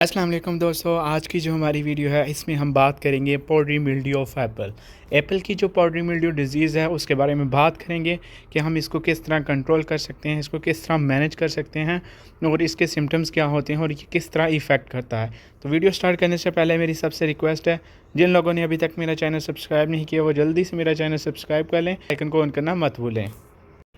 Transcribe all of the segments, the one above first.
अस्सलाम वालेकुम दोस्तों, आज की जो हमारी वीडियो है इसमें हम बात करेंगे powdery mildew of Apple. Apple की जो पाउडरी मिल्ड्यू डिजीज़ है उसके बारे में बात करेंगे कि हम इसको किस तरह कंट्रोल कर सकते हैं, इसको किस तरह मैनेज कर सकते हैं और इसके सिम्टम्स क्या होते हैं और ये किस तरह इफ़ेक्ट करता है। तो वीडियो स्टार्ट करने से पहले मेरी सबसे रिक्वेस्ट है, जिन लोगों ने अभी तक मेरा चैनल सब्सक्राइब नहीं किया वो जल्दी से मेरा चैनल सब्सक्राइब कर लें, आइकन को ऑन करना मत भूलें।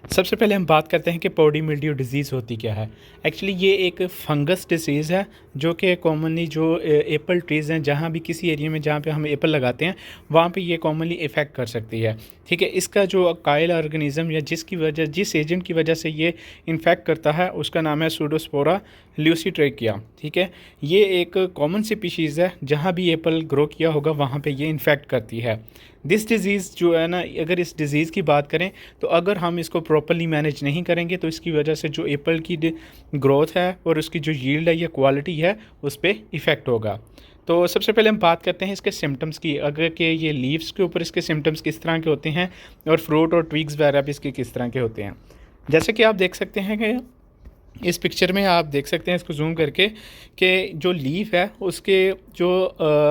सबसे पहले हम बात करते हैं कि पाउडरी मिल्ड्यू डिज़ीज़ होती क्या है। एक्चुअली ये एक फंगस डिसीज़ है जो कि कॉमनली जो एप्पल ट्रीज़ हैं, जहाँ भी किसी एरिया में जहाँ पे हम एप्पल लगाते हैं वहाँ पे ये कॉमनली इफ़ेक्ट कर सकती है। ठीक है, इसका जो काइल ऑर्गेनिज़म या जिस एजेंट की वजह से ये इन्फेक्ट करता है उसका नाम है सूडोस्पोरा ल्यूसीट्रेकिया। ठीक है, ये एक कॉमन सी स्पीशीज़ है, जहाँ भी एप्पल ग्रो किया होगा वहाँ पे ये इन्फेक्ट करती है। दिस डिज़ीज़ जो है ना, अगर इस डिज़ीज़ की बात करें तो अगर हम इसको प्रॉपर्ली मैनेज नहीं करेंगे तो इसकी वजह से जो एप्पल की ग्रोथ है और उसकी जो यील्ड है या क्वालिटी है उस पर इफ़ेक्ट होगा। तो सबसे पहले हम बात करते हैं इसके सिम्टम्स की, अगर कि ये लीव्स के ऊपर इसके सिम्टम्स किस तरह के होते हैं और फ्रूट और ट्विग्स वगैरह भी इसके किस तरह के होते हैं। जैसे कि आप देख सकते हैं कि इस पिक्चर में आप देख सकते हैं इसको जूम करके कि जो लीफ है उसके जो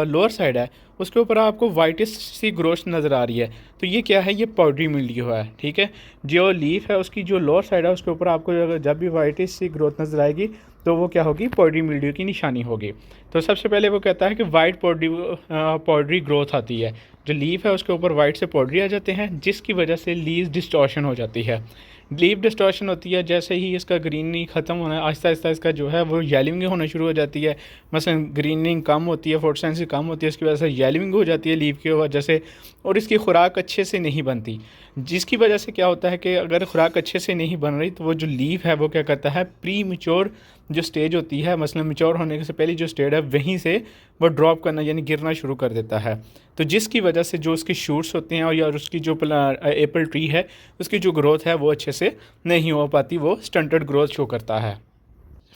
लोअर साइड है उसके ऊपर आपको वाइटिश सी ग्रोथ नज़र आ रही है। तो ये क्या है, ये पाउडरी मिल्ड्यू है। ठीक है, जो लीफ है उसकी जो लोअर साइड है उसके ऊपर आपको जब भी वाइटिश सी ग्रोथ नज़र आएगी तो वो क्या होगी, पाउडरी मिल्ड्यू की निशानी होगी। तो सबसे पहले वो कहता है कि वाइट पाउडरी ग्रोथ आती है, जो लीफ है उसके ऊपर वाइट से पाउडरी आ जाते हैं जिसकी वजह से लीव डिस्टॉर्शन हो जाती है। लीफ डिस्टॉर्शन होती है, जैसे ही इसका ग्रीनिंग ख़त्म होना है आहिस्ता आहिस्ता इसका जो है वो येलोइंग होना शुरू हो जाती है। मसलन ग्रीनिंग कम होती है, फोटोसेंसिटिव कम होती है, उसकी वजह से येलोइंग हो जाती है लीफ की वजह से, और इसकी खुराक अच्छे से नहीं बनती। जिसकी वजह से क्या होता है कि अगर खुराक अच्छे से नहीं बन रही तो वो जो लीफ है वो क्या करता है, प्री मेच्योर जो स्टेज होती है, मसलन मेच्योर होने से पहले जो स्टेज है वहीं से वो ड्रॉप करना यानी गिरना शुरू कर देता है। तो जिसकी वजह से जो उसके शूट्स होते हैं और या उसकी जो एप्पल ट्री है उसकी जो ग्रोथ है वो अच्छे से नहीं हो पाती, वो स्टंटेड ग्रोथ शो करता है।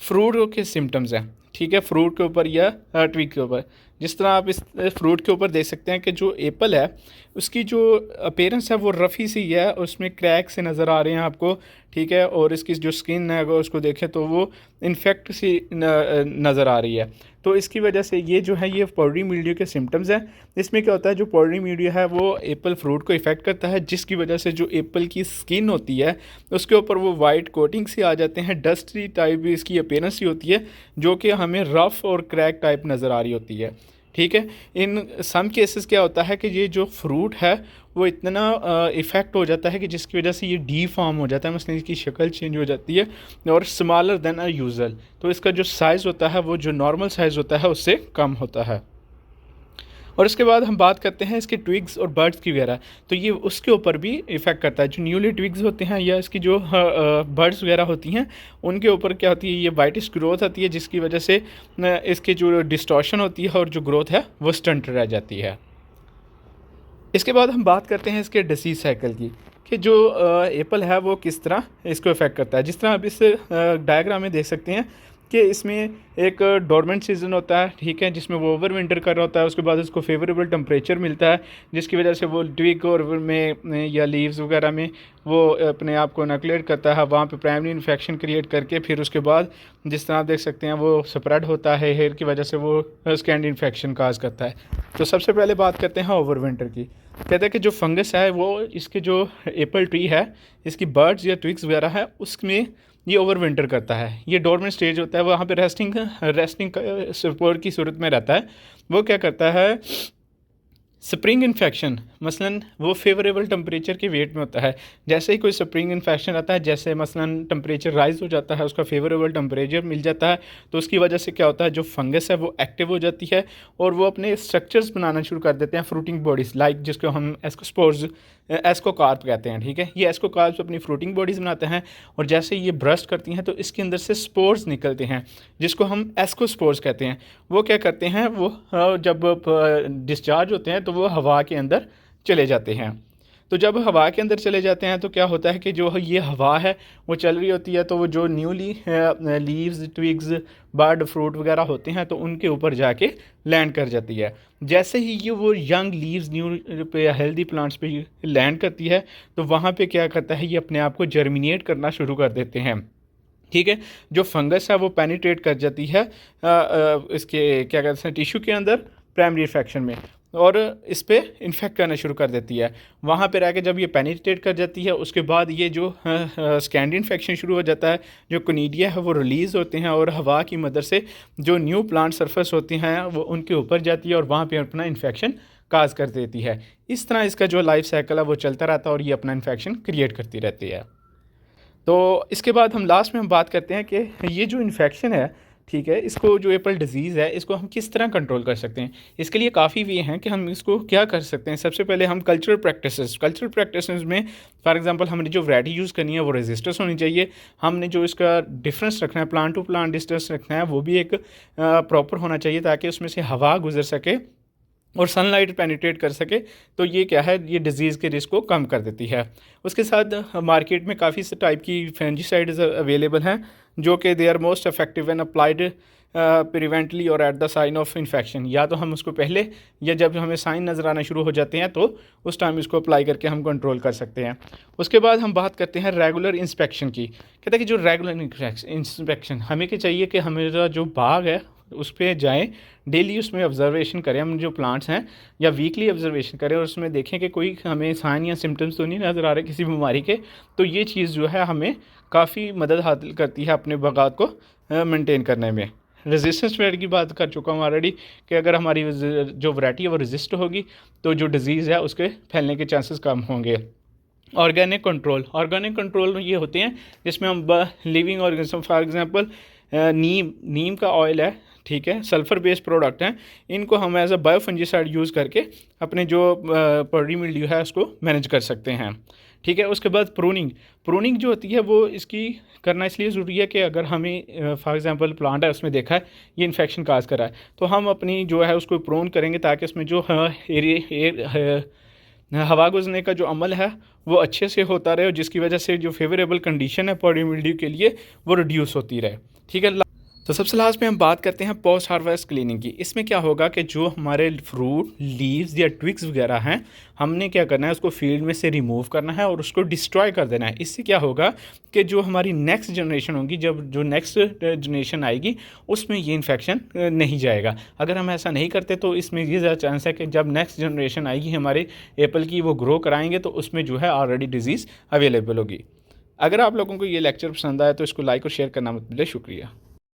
फ्रूट के सिम्टम्स हैं, ठीक है, फ्रूट के ऊपर या ट्विग के ऊपर। जिस तरह आप इस फ्रूट के ऊपर देख सकते हैं कि जो एप्पल है उसकी जो अपीयरेंस है वो रफ़ी सी है, उसमें क्रैक से नज़र आ रहे हैं आपको। ठीक है, और इसकी जो स्किन है अगर उसको देखें तो वो इन्फेक्ट सी नज़र आ रही है। तो इसकी वजह से ये जो है ये पाउडरी मिल्ड्यू के सिम्टम्स हैं। इसमें क्या होता है, जो पाउडरी मिल्ड्यू है वो एप्पल फ्रूट को इफ़ेक्ट करता है जिसकी वजह से जो एप्पल की स्किन होती है उसके ऊपर वो वाइट कोटिंग से आ जाते हैं, डस्टी टाइप भी इसकी अपीयरेंस ही होती है जो कि हमें रफ़ और क्रैक टाइप नज़र आ रही होती है। ठीक है, इन सम केसेस क्या होता है कि ये जो फ्रूट है वो इतना इफ़ेक्ट हो जाता है कि जिसकी वजह से ये डी फॉर्म हो जाता है, मतलब इसकी शक्ल चेंज हो जाती है और स्मॉलर देन अ यूजुअल। तो इसका जो साइज़ होता है वो जो नॉर्मल साइज़ होता है उससे कम होता है। और उसके बाद हम बात करते हैं इसके ट्विग्स और बर्ड्स की वगैरह, तो ये उसके ऊपर भी इफ़ेक्ट करता है। जो न्यूली ट्विग्स होते हैं या इसकी जो बर्ड्स वगैरह होती हैं उनके ऊपर क्या होती है, ये वाइटिश ग्रोथ आती है जिसकी वजह से इसकी जो डिस्टॉर्शन होती है और जो ग्रोथ है वो स्टंट रह जाती है। इसके बाद हम बात करते हैं इसके डिसीज़ साइकिल की, कि जो एप्पल है वो किस तरह इसको इफ़ेक्ट करता है। जिस तरह आप इस डायग्राम में देख सकते हैं कि इसमें एक डोरमेंट सीज़न होता है, ठीक है, जिसमें वो ओवर विंटर कर रहा होता है। उसके बाद उसको फेवरेबल टेम्परेचर मिलता है जिसकी वजह से वो ट्विग और में या लीव्स वगैरह में वो अपने आप को इनोकुलेट करता है, वहाँ पे प्राइमरी इन्फेक्शन क्रिएट करके फिर उसके बाद जिस तरह आप देख सकते हैं वो स्प्रेड होता है हेयर की वजह से, वो स्किन इन्फेक्शन काज करता है। तो सबसे पहले बात करते हैं ओवर विंटर की। कहते हैं कि जो फंगस है वो इसके जो एप्पल ट्री है इसकी बर्ड्स या ट्विग्स वगैरह है उसमें ये ओवर विंटर करता है। ये डोरमेंट स्टेज होता है, वहाँ पे रेस्टिंग सपोर्ट की सूरत में रहता है। वो क्या करता है, स्प्रिंग इन्फेक्शन मसलन वो फेवरेबल टेम्परेचर के वेट में होता है। जैसे ही कोई स्प्रिंग इन्फेक्शन आता है, जैसे मसलन टेम्परेचर राइज़ हो जाता है, उसका फेवरेबल टेम्परेचर मिल जाता है, तो उसकी वजह से क्या होता है, जो फंगस है वो एक्टिव हो जाती है और वो अपने स्ट्रक्चर्स बनाना शुरू कर देते हैं, फ्रूटिंग बॉडीज़ लाइक जिसको हम एस्कोस्पोर्स एस्कोकार्प कहते हैं। ठीक है, ये एस्कोकार्प्स अपनी फ्रूटिंग बॉडीज़ बनाते हैं और जैसे ये ब्रस्ट करती हैं तो इसके अंदर से स्पोर्स निकलते हैं जिसको हम एस्कोस्पोर्स कहते हैं। वो क्या करते हैं, वो जब डिस्चार्ज होते हैं तो वो हवा के अंदर चले जाते हैं। तो जब हवा के अंदर चले जाते हैं तो क्या होता है कि जो ये हवा है वो चल रही होती है, तो वो जो newly leaves twigs bird fruit वगैरह होते हैं तो उनके ऊपर जाके लैंड कर जाती है। जैसे ही ये वो यंग लीव्स न्यू पे हेल्दी प्लांट्स पे लैंड करती है तो वहाँ पे क्या करता है, ये अपने आप को जर्मिनेट करना शुरू कर देते हैं। ठीक है। जो फंगस है वो पेनिट्रेट कर जाती है इसके क्या कहते हैं टिश्यू के अंदर प्राइमरी इन्फेक्शन में, और इस पे इन्फेक्ट करना शुरू कर देती है। वहाँ पे रह के जब ये पेनिट्रेट कर जाती है उसके बाद ये जो स्कैंडी इन्फेक्शन शुरू हो जाता है, जो कोनिडिया है वो रिलीज़ होते हैं और हवा की मदद से जो न्यू प्लांट सरफेस होती हैं वो उनके ऊपर जाती है और वहाँ पे अपना इन्फेक्शन काज कर देती है। इस तरह इसका जो लाइफ साइकिल है वो चलता रहता है और ये अपना इन्फेक्शन क्रिएट करती रहती है। तो इसके बाद हम लास्ट में हम बात करते हैं कि ये जो इन्फेक्शन है, ठीक है, इसको जो एप्पल डिजीज़ है इसको हम किस तरह कंट्रोल कर सकते हैं। इसके लिए काफ़ी वे हैं कि हम इसको क्या कर सकते हैं। सबसे पहले हम कल्चरल प्रैक्टिसेस में फॉर एग्जांपल हमने जो वैरायटी यूज़ करनी है वो रेजिस्टेंस होनी चाहिए। हमने जो इसका डिफरेंस रखना है, प्लांट टू प्लांट डिस्टेंस रखना है, वो भी एक प्रॉपर होना चाहिए ताकि उसमें से हवा गुजर सके और सनलाइट पेनिट्रेट कर सके। तो ये क्या है, ये डिज़ीज़ के रिस्क को कम कर देती है। उसके साथ मार्केट में काफ़ी टाइप की फंजीसाइड्स अवेलेबल हैं जो कि they are most effective and applied preventively और at the sign of infection. या तो हम उसको पहले या जब हमें साइन नज़र आना शुरू हो जाते हैं तो उस टाइम इसको अप्लाई करके हम कंट्रोल कर सकते हैं। उसके बाद हम बात करते हैं रेगुलर इंस्पेक्शन की। कहते हैं कि जो रेगुलर इंस्पेक्शन हमें क्या चाहिए कि हमारा जो बाग है उस पर जाएँ, डेली उसमें ऑब्जर्वेशन करें हम जो प्लांट्स हैं, या वीकली ऑब्जर्वेशन करें और उसमें देखें कि कोई हमें साइन या सिम्टम्स तो नहीं नज़र आ रहे किसी बीमारी के। तो ये चीज़ जो है हमें काफ़ी मदद हासिल करती है अपने बागात को मेंटेन करने में। रेजिस्टेंस वैरायटी की बात कर चुका हूँ ऑलरेडी कि अगर हमारी जो वैरायटी है वो रेजिस्ट होगी तो जो डिज़ीज़ है उसके फैलने के चांसेस कम होंगे। ऑर्गेनिक कंट्रोल में ये होते हैं जिसमें हम लिविंग ऑर्गेनिज्म फॉर एग्जांपल नीम का ऑयल है, ठीक है, सल्फ़र बेस्ड प्रोडक्ट हैं, इनको हम एज अ बायोफंजीसाइड यूज़ करके अपने जो पर्डी मिल्ड्यू है उसको मैनेज कर सकते हैं। ठीक है। उसके बाद प्रूनिंग जो होती है वो इसकी करना इसलिए ज़रूरी है कि अगर हमें फॉर एग्जांपल प्लांट है उसमें देखा है ये इन्फेक्शन काज कर रहा है तो हम अपनी जो है उसको प्रून करेंगे ताकि उसमें जो हवा गुजरने का जो अमल है वो अच्छे से होता रहे और जिसकी वजह से जो फेवरेबल कंडीशन है पर्डी मिल्ड्यू के लिए वो रिड्यूस होती रहे। ठीक है। तो सबसे लास्ट में हम बात करते हैं पोस्ट हार्वेस्ट क्लीनिंग की। इसमें क्या होगा कि जो हमारे फ्रूट लीव्स या ट्विग्स वगैरह हैं हमने क्या करना है उसको फील्ड में से रिमूव करना है और उसको डिस्ट्रॉय कर देना है। इससे क्या होगा कि जो हमारी नेक्स्ट जनरेशन होगी, जब जो नेक्स्ट जनरेशन आएगी उसमें ये इन्फेक्शन नहीं जाएगा। अगर हम ऐसा नहीं करते तो इसमें ये ज़्यादा चांस है कि जब नेक्स्ट जनरेशन आएगी हमारे एप्पल की वो ग्रो कराएंगे तो उसमें जो है ऑलरेडी डिजीज़ अवेलेबल होगी। अगर आप लोगों को ये लेक्चर पसंद आया तो इसको लाइक और शेयर करना मत भूलिए। शुक्रिया।